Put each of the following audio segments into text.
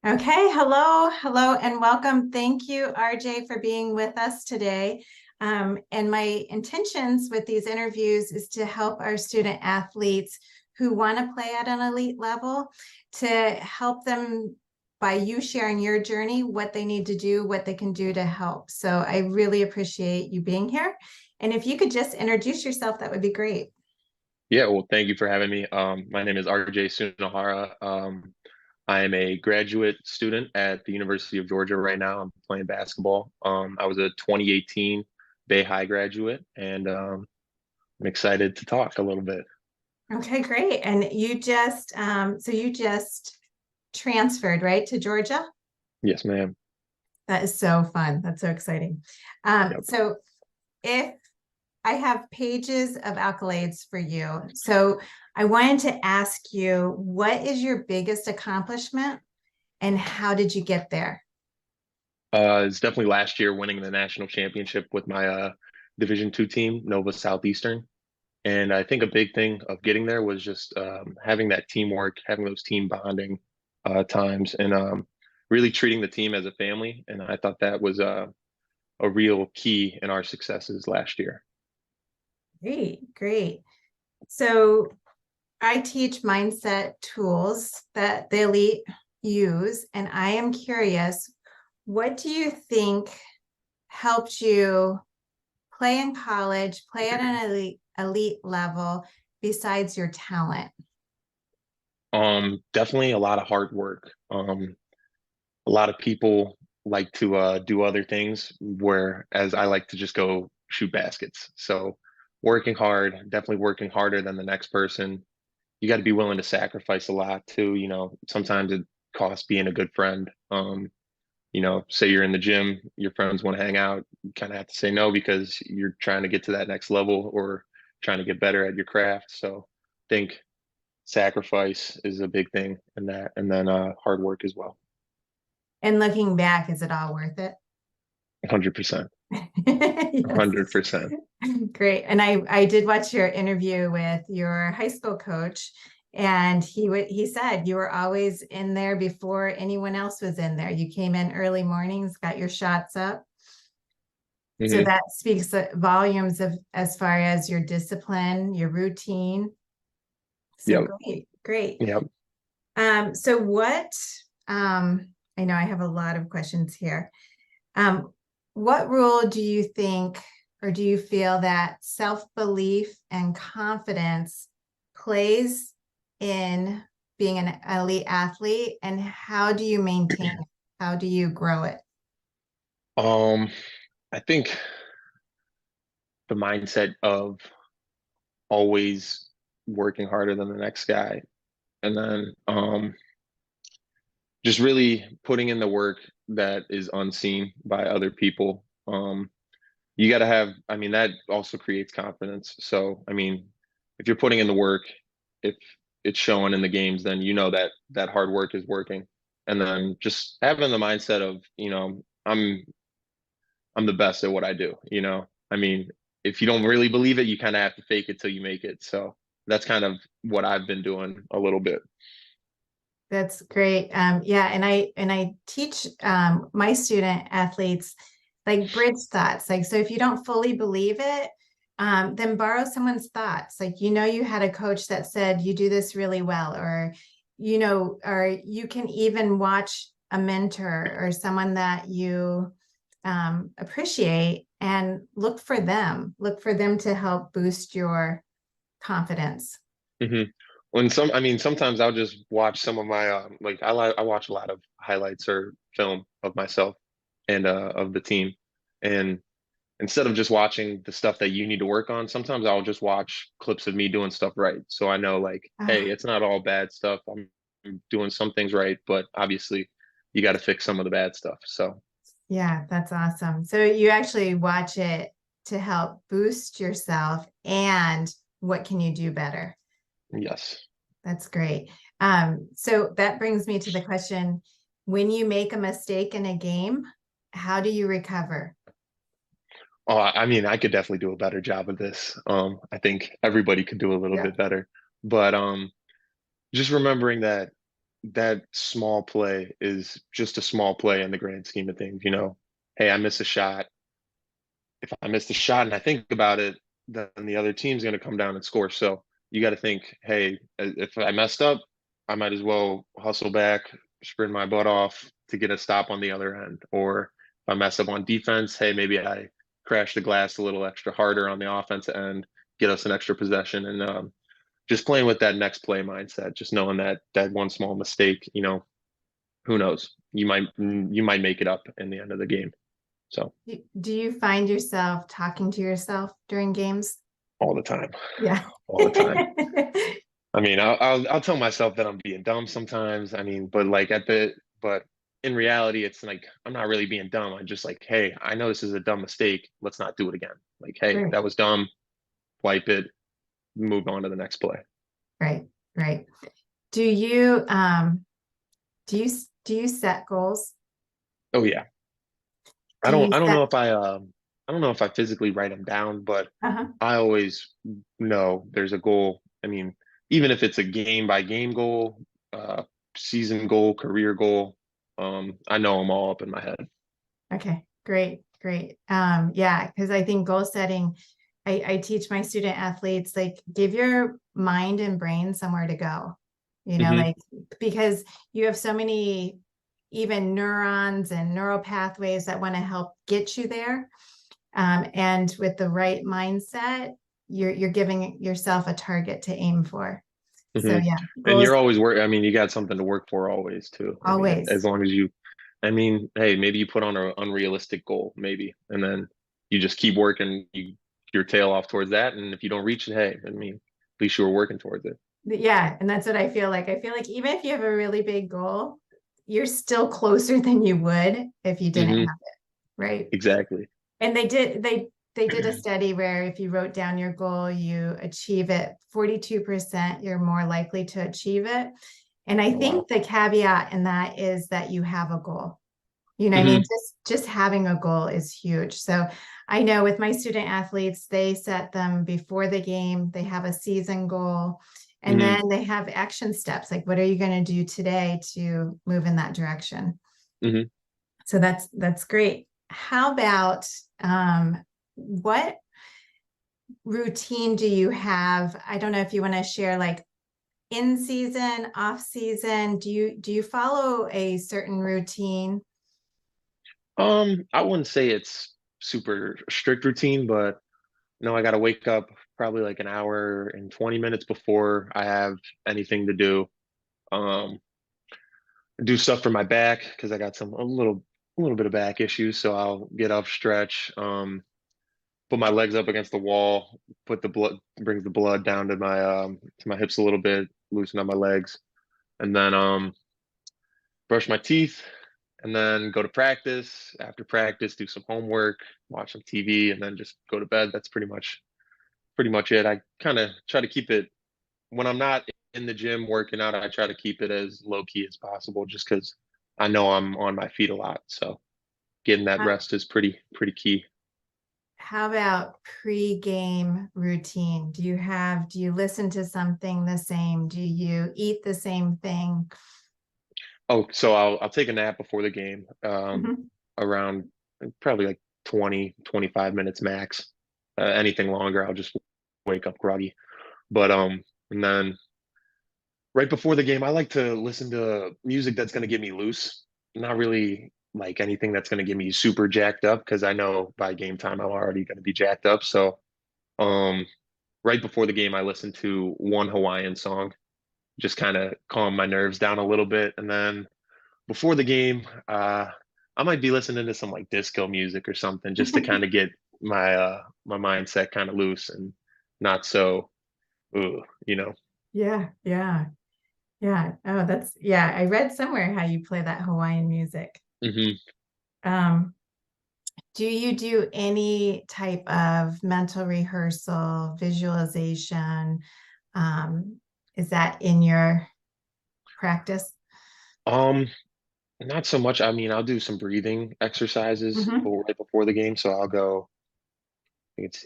Okay, hello, and welcome. Thank you, RJ, for being with us today. And my intentions with these interviews is to help our student athletes who want to play at an elite level, to help them by you sharing your journey, what they need to do, what they can do to help. So I really appreciate you being here. And if you could just introduce yourself, that would be great. Yeah, well, thank you for having me. My name is RJ Sunahara. I am a graduate student at the University of Georgia right now. I'm playing basketball. I was a 2018 Bay High graduate, and I'm excited to talk a little bit. Okay, great. And you just transferred, right, to Georgia? Yes, ma'am. That is so fun. That's so exciting. Yep. So if I have pages of accolades for you, so I wanted to ask you, what is your biggest accomplishment and how did you get there? It's definitely last year winning the national championship with my Division two team, Nova Southeastern. And I think a big thing of getting there was just having that teamwork, having those team bonding times, and really treating the team as a family. And I thought that was a real key in our successes last year. Great, great. So I teach mindset tools that the elite use, and I am curious, what do you think helped you play in college, play at an elite level besides your talent? Definitely a lot of hard work. A lot of people like to do other things, whereas I like to just go shoot baskets. So working hard, definitely working harder than the next person. You got to be willing to sacrifice a lot too. Sometimes it costs being a good friend. Say you're in the gym, your friends want to hang out, you kind of have to say no because you're trying to get to that next level or trying to get better at your craft. So I think sacrifice is a big thing in that, and then hard work as well. And looking back, is it all worth it? 100%. Yes. 100%. Great. And I did watch your interview with your high school coach, and he said you were always in there before anyone else was in there. You came in early mornings, got your shots up. So Hmm. that speaks volumes of as far as your discipline, your routine. So Yep. great, great. Yep. So what I know I have a lot of questions here. Um, what role do you think, or do you feel that self-belief and confidence plays in being an elite athlete, and how do you maintain it? How do you grow it? Um, I think the mindset of always working harder than the next guy, and then just really putting in the work that is unseen by other people. You got to have, I mean, that also creates confidence. So, I mean, if you're putting in the work, if it's showing in the games, then you know that that hard work is working. And then just having the mindset of, I'm the best at what I do, I mean, if you don't really believe it, you kind of have to fake it till you make it. So that's kind of what I've been doing a little bit. That's great. Yeah, and I teach my student athletes like bridge thoughts. Like, so if you don't fully believe it, then borrow someone's thoughts. Like, you had a coach that said you do this really well, or you can even watch a mentor or someone that you appreciate and look for them to help boost your confidence. Hmm. I mean, sometimes I'll just watch some of my I watch a lot of highlights or film of myself and of the team, and instead of just watching the stuff that you need to work on, sometimes I'll just watch clips of me doing stuff right, so I know like, hey, Ah, it's not all bad stuff. I'm doing some things right, but obviously, you got to fix some of the bad stuff. So yeah, that's awesome. So you actually watch it to help boost yourself, and what can you do better? yes. That's great. So that brings me to the question, when you make a mistake in a game, how do you recover? Oh, I mean, I could definitely do a better job of this. I think everybody could do a little Yeah. bit better, but just remembering that. that small play is just a small play in the grand scheme of things, you know. Hey, I miss a shot. If I miss the shot and I think about it, then the other team's going to come down and score. So you got to think, hey, if I messed up, I might as well hustle back, sprint my butt off to get a stop on the other end. Or if I mess up on defense, hey, maybe I crash the glass a little extra harder on the offensive end, get us an extra possession, and just playing with that next play mindset. Just knowing that that one small mistake, you know, who knows, you might make it up in the end of the game. So Do you find yourself talking to yourself during games? all the time, Yeah. all the time. I mean, I'll tell myself that I'm being dumb sometimes. I mean, but like but in reality, it's like I'm not really being dumb. I'm just like, hey, I know this is a dumb mistake. Let's not do it again. Like, hey, Right, that was dumb. Wipe it. Move on to the next play. right, right. Do you do you do you set goals? Oh yeah. I Do don't you I don't set know if I don't know if I physically write them down, but uh-huh. I always know there's a goal. I mean, even if it's a game by game goal, uh, season goal, career goal, I know them all up in my head. Okay, great, great. Yeah, because I think goal setting, I teach my student athletes like give your mind and brain somewhere to go, Hmm. like because you have so many even neurons and neural pathways that want to help get you there. And with the right mindset, you're giving yourself a target to aim for. So Hmm. yeah, And goals you're always I mean, you got something to work for always too. I mean, always. as long as I mean, hey, maybe you put on an unrealistic goal, maybe, and then you just keep working your tail off towards that. And if you don't reach it, hey, I mean, at least you were working towards it. Yeah, and that's what I feel like. I feel like even if you have a really big goal, you're still closer than you would if you didn't Hmm. have it, right? Exactly. And they did a study where if you wrote down your goal, you achieve it 42%, you're more likely to achieve it. And I Oh, wow. think the caveat in that is that you have a goal. I mean, Hmm. just having a goal is huge. So I know with my student athletes, they set them before the game, they have a season goal, and Hmm. then they have action steps like what are you going to do today to move in that direction? Hmm. So that's great. How about what routine do you have? I don't know if you want to share like in season, off season. Do you follow a certain routine? I wouldn't say it's super strict routine, but no, I got to wake up probably like an hour and 20 minutes before I have anything to do. Um, do stuff for my back because I got a little bit of back issues, so I'll get up, stretch, put my legs up against the wall, put the blood brings the blood down to my hips a little bit, loosen up my legs, and then brush my teeth, and then go to practice. After practice, do some homework, watch some TV, and then just go to bed. That's pretty much it. I kind of try to keep it when I'm not in the gym working out. I try to keep it as low key as possible, just because I know I'm on my feet a lot. So getting that How, rest is pretty key. how about pre-game routine? Do you listen to something the same? Do you eat the same thing? Oh, so I'll take a nap before the game, Mhm. around probably like 20-25 minutes max. Anything longer, I'll just wake up groggy. But and then right before the game, I like to listen to music that's going to get me loose. Not really like anything that's going to get me super jacked up because I know by game time I'm already going to be jacked up. So um, right before the game, I listen to one Hawaiian song, just kind of calm my nerves down a little bit, and then before the game, I might be listening to some like disco music or something just to kind of get my mindset kind of loose and not so, you know. Yeah, yeah, yeah. Oh, yeah. I read somewhere how you play that Hawaiian music. Hmm. Um, do you do any type of mental rehearsal, visualization? Um, is that in your practice? Um, Not so much. I mean, I'll do some breathing exercises Mhm. right before the game. So I'll go think it's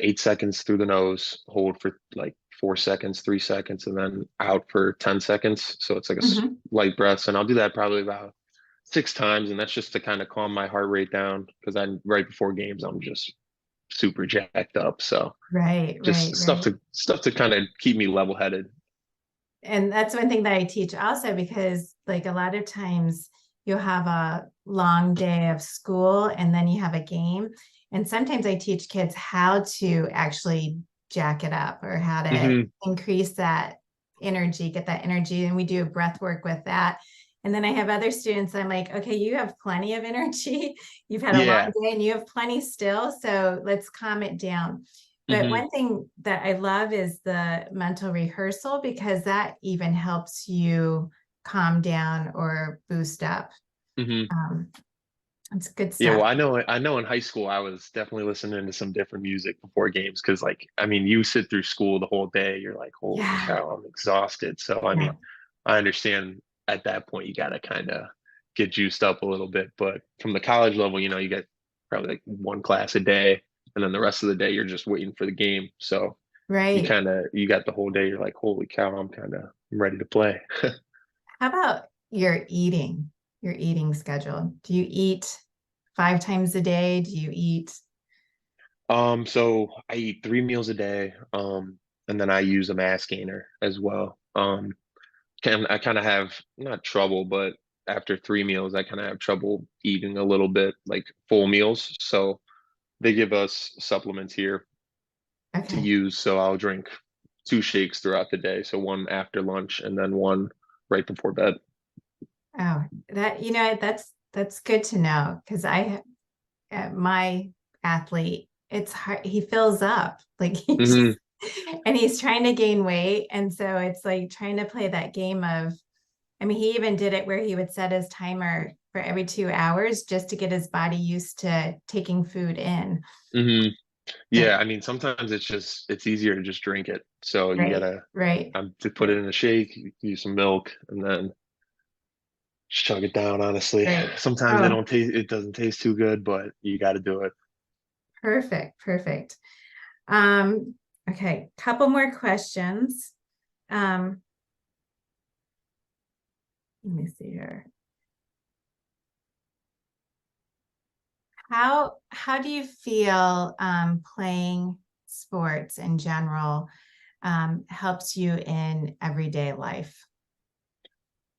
8 seconds through the nose, hold for like 4 seconds, 3 seconds, and then out for 10 seconds. So it's like a Mhm. light breaths. And I'll do that probably about 6 times. And that's just to kind of calm my heart rate down because I'm right before games, I'm just super jacked up. So Right, just right, right. stuff to kind of keep me level headed. And that's one thing that I teach also, because like a lot of times you'll have a long day of school and then you have a game. And sometimes I teach kids how to actually jack it up, or how to Hmm. increase that energy, get that energy. And we do breath work with that. And then I have other students, I'm like, okay, you have plenty of energy. You've had a long Yeah. day and you have plenty still. So let's calm it down. But Hmm. one thing that I love is the mental rehearsal, because that even helps you calm down or boost up. Hmm. Um, it's good Yeah, well, stuff. I know in high school I was definitely listening to some different music before games because like I mean you sit through school the whole day, you're like, holy Yeah. cow, I'm exhausted. So I Yeah. mean, I understand at that point you gotta kind of get juiced up a little bit. But from the college level, you get probably like one class a day, and then the rest of the day you're just waiting for the game. So Right. you got the whole day, you're like, holy cow, I'm ready to play. How about your eating schedule? Do you eat 5 times a day? Do you eat? So I eat 3 meals a day, and then I use a mass gainer as well. I kind of have not trouble, but after 3 meals, I kind of have trouble eating a little bit, like full meals. So they give us supplements here to Okay. use. So I'll drink 2 shakes throughout the day. So one after lunch and then one right before bed. Oh, that's good to know, because my athlete, it's hard. He fills up like Hmm. and he's trying to gain weight. And so it's like trying to play that game of, I mean, he even did it where he would set his timer for every 2 hours just to get his body used to taking food in. Hmm. But Yeah, I mean, sometimes it's easier to just drink it. So you right, gotta right, to put it right, in a shake, use some milk, and then chug it down, honestly. right. Sometimes Oh, it doesn't taste too good, but you got to do it. perfect, perfect. Um, okay, couple more questions. Um, let me see here. How do you feel playing sports in general helps you in everyday life?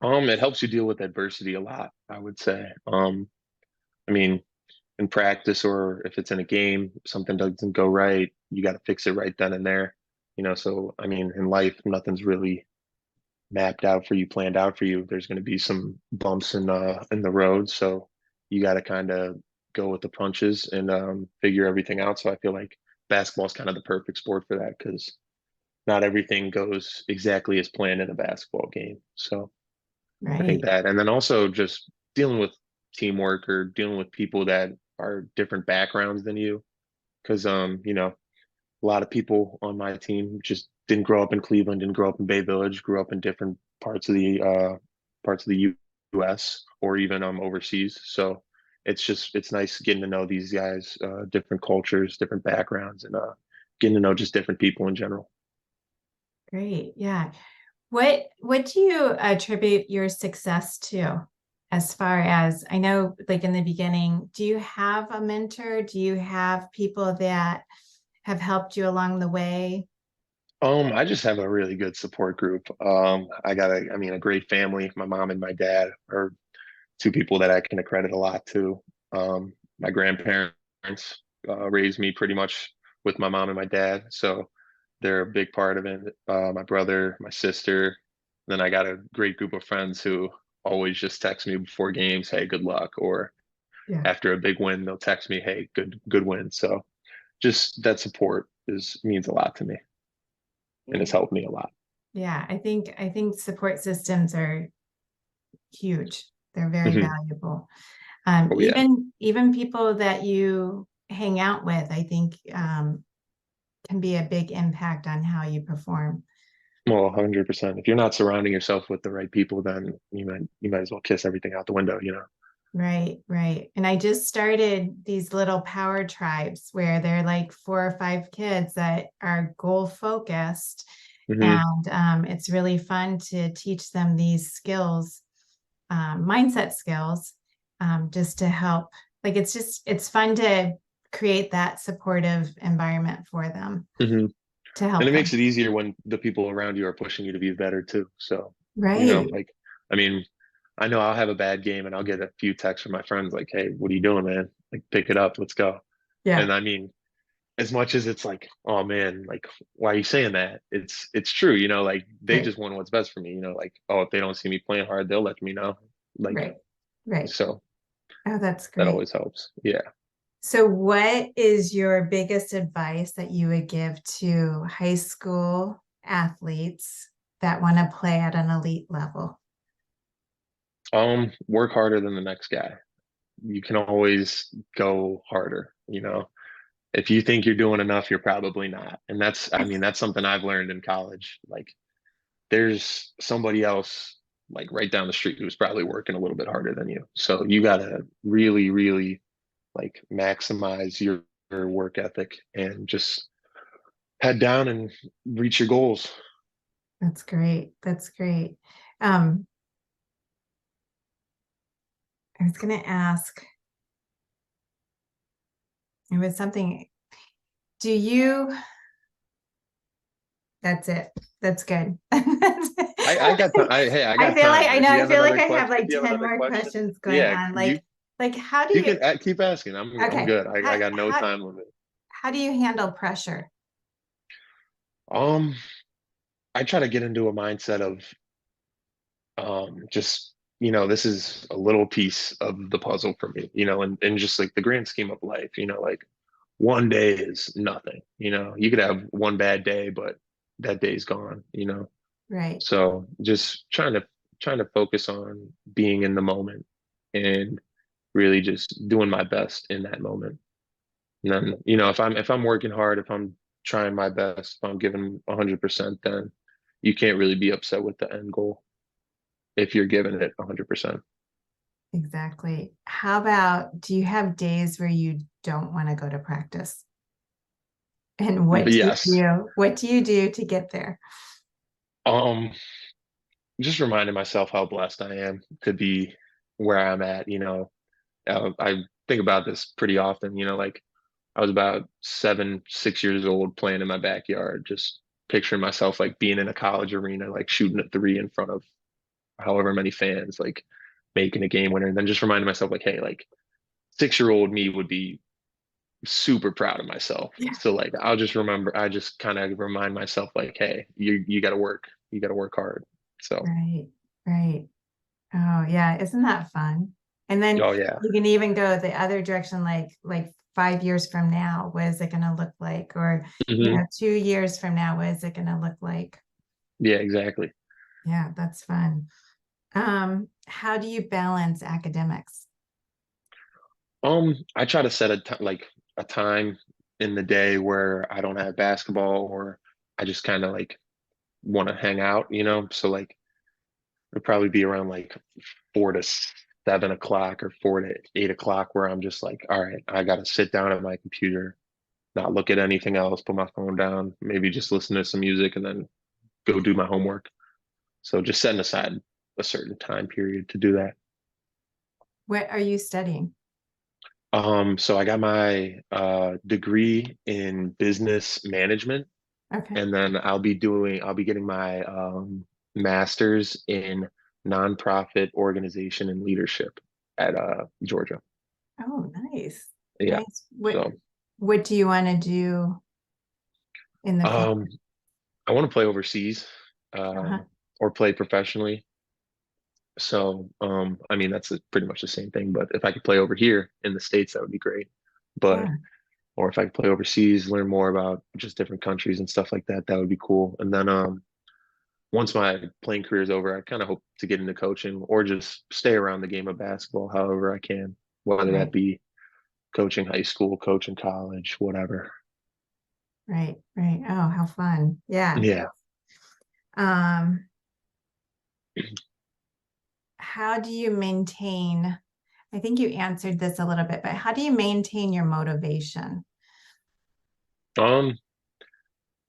It helps you deal with adversity a lot, I would say. I mean, in practice or if it's in a game, something doesn't go right, you got to fix it right then and there. So I mean, in life, nothing's really mapped out for you, planned out for you. There's going to be some bumps in the road, so you got to kind of go with the punches and figure everything out. So I feel like basketball is kind of the perfect sport for that because not everything goes exactly as planned in a basketball game. So I think Right. that, and then also just dealing with teamwork or dealing with people that are different backgrounds than you. Because, a lot of people on my team just didn't grow up in Cleveland, didn't grow up in Bay Village, grew up in different parts of the U.S. or even overseas. So it's nice getting to know these guys, different cultures, different backgrounds, and getting to know just different people in general. Great. Yeah. What do you attribute your success to? As far as I know, like in the beginning, do you have a mentor? Do you have people that have helped you along the way? I just have a really good support group. I mean, a great family. My mom and my dad are two people that I can accredit a lot to. My grandparents raised me pretty much with my mom and my dad, so they're a big part of it. My brother, my sister, then I got a great group of friends who always just text me before games, "Hey, good luck," or Yeah. after a big win, they'll text me, "Hey, good win." So just that support is means a lot to me and has helped me a lot. Yeah, I think support systems are huge. They're very Hmm. valuable. Oh yeah. Even people that you hang out with, I think can be a big impact on how you perform. Well, 100%. If you're not surrounding yourself with the right people, then you might as well kiss everything out the window. Right, right. And I just started these little power tribes where they're like 4 or 5 kids that are goal focused. Hmm. And it's really fun to teach them these skills, mindset skills, just to help. Like it's fun to create that supportive environment for them Hmm. to And help it makes them. it easier when the people around you are pushing you to be better too. So, Right, like, I mean, I know I'll have a bad game and I'll get a few texts from my friends like, "Hey, what are you doing, man? Like, pick it up, let's go." yeah, And I mean, as much as it's like, "Oh man, like, why are you saying that?" It's true, like they right, just want what's best for me, like, oh, if they don't see me playing hard, they'll let me know. Like, right, right. so Oh, that's that great. always helps. Yeah. So, what is your biggest advice that you would give to high school athletes that want to play at an elite level? Work harder than the next guy. You can always go harder. If you think you're doing enough, you're probably not. And I mean, that's something I've learned in college. Like, there's somebody else like right down the street who's probably working a little bit harder than you. So you got to really, really like maximize your work ethic and just head down and reach your goals. That's great. That's great. Um, I was going to ask, it was something, do you, that's it. That's good. I got time. Hey, I I got feel like time. I know, I feel like I have If like you have 10 another more question, questions going yeah, on. you Like how do you you, can keep asking. I'm okay, good. I got no time limit. how do you handle pressure? Um, I try to get into a mindset of just this is a little piece of the puzzle for me, and just like the grand scheme of life, like one day is nothing. You could have one bad day, but that day's gone. Right. So just trying to focus on being in the moment and really just doing my best in that moment. And then, if I'm working hard, if I'm trying my best, if I'm giving 100%, then you can't really be upset with the end goal if you're giving it 100%. Exactly. How about, do you have days where you don't want to go to practice? And But yes, what do you do to get there? um, just reminding myself how blessed I am to be where I'm at. I think about this pretty often. Like I was about 6 years old playing in my backyard, just picturing myself like being in a college arena, like shooting a three in front of however many fans, like making a game winner, and then just reminding myself, like, hey, like 6-year-old me would be super proud of myself. Yeah. So like I just kind of remind myself like, hey, you got to work. You got to work hard. So, Right. Right. Oh, yeah. Isn't that fun? And then oh yeah. you can even go the other direction, like 5 years from now, what is it going to look like? Or, Hmm. 2 years from now, what is it going to look like? Yeah, exactly. Yeah, that's fun. How do you balance academics? I try to set like a time in the day where I don't have basketball or I just kind of like want to hang out. So like it'd probably be around like 4 to 7 o'clock or 4 to 8 o'clock where I'm just like, all right, I got to sit down at my computer, not look at anything else, put my phone down, maybe just listen to some music and then go do my homework. So just setting aside a certain time period to do that. What are you studying? So I got my degree in business management, Okay. and then I'll be getting my master's in nonprofit organization and leadership at Georgia. Oh, nice. Yeah. Nice. So What do you want to do in the future? um, I want to play overseas Uh-huh. or play professionally. So I mean that's pretty much the same thing. But if I could play over here in the States, that would be great. But Yeah. or if I could play overseas, learn more about just different countries and stuff like that, that would be cool. And then once my playing career is over, I kind of hope to get into coaching or just stay around the game of basketball however I can, whether that Right. be coaching high school, coaching college, whatever. Right. Right. Oh, how fun. Yeah. Yeah. Um, how do you maintain I think you answered this a little bit, but how do you maintain your motivation? Um,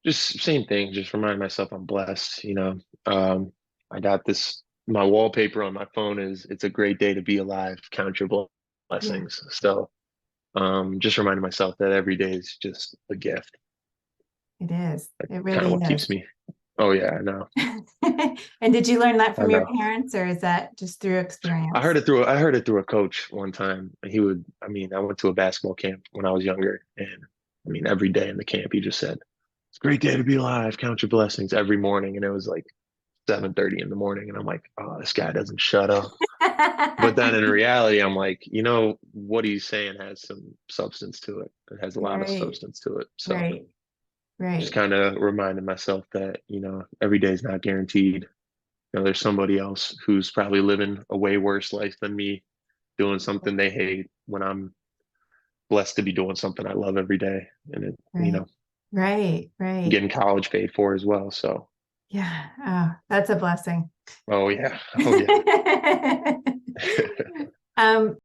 just same thing, just remind myself I'm blessed, you know. I got this, my wallpaper on my phone is it's a great day to be alive, count your Yeah, blessings. So just reminding myself that every day is just a gift. it is. It Kind of really what is. keeps me. Oh yeah, I know. And did you learn that I from your know. parents, or is that just through experience? I heard it through a coach one time. And he would, I mean, I went to a basketball camp when I was younger, and I mean, every day in the camp, he just said, "It's a great day to be alive. Count your blessings," every morning, and it was like 7:30 in the morning, and I'm like, "Oh, this guy doesn't shut up." But then in reality, I'm like, you know, what he's saying has some substance to it. It has a lot of Right, substance to it. So right, just right, kind of reminding myself that, you know, every day is not guaranteed. You know, there's somebody else who's probably living a way worse life than me, doing something they hate when I'm blessed to be doing something I love every day. And it, you right, know, right, right. getting college paid for as well. So, Yeah. Oh, that's a blessing. oh yeah. Oh yeah. Um,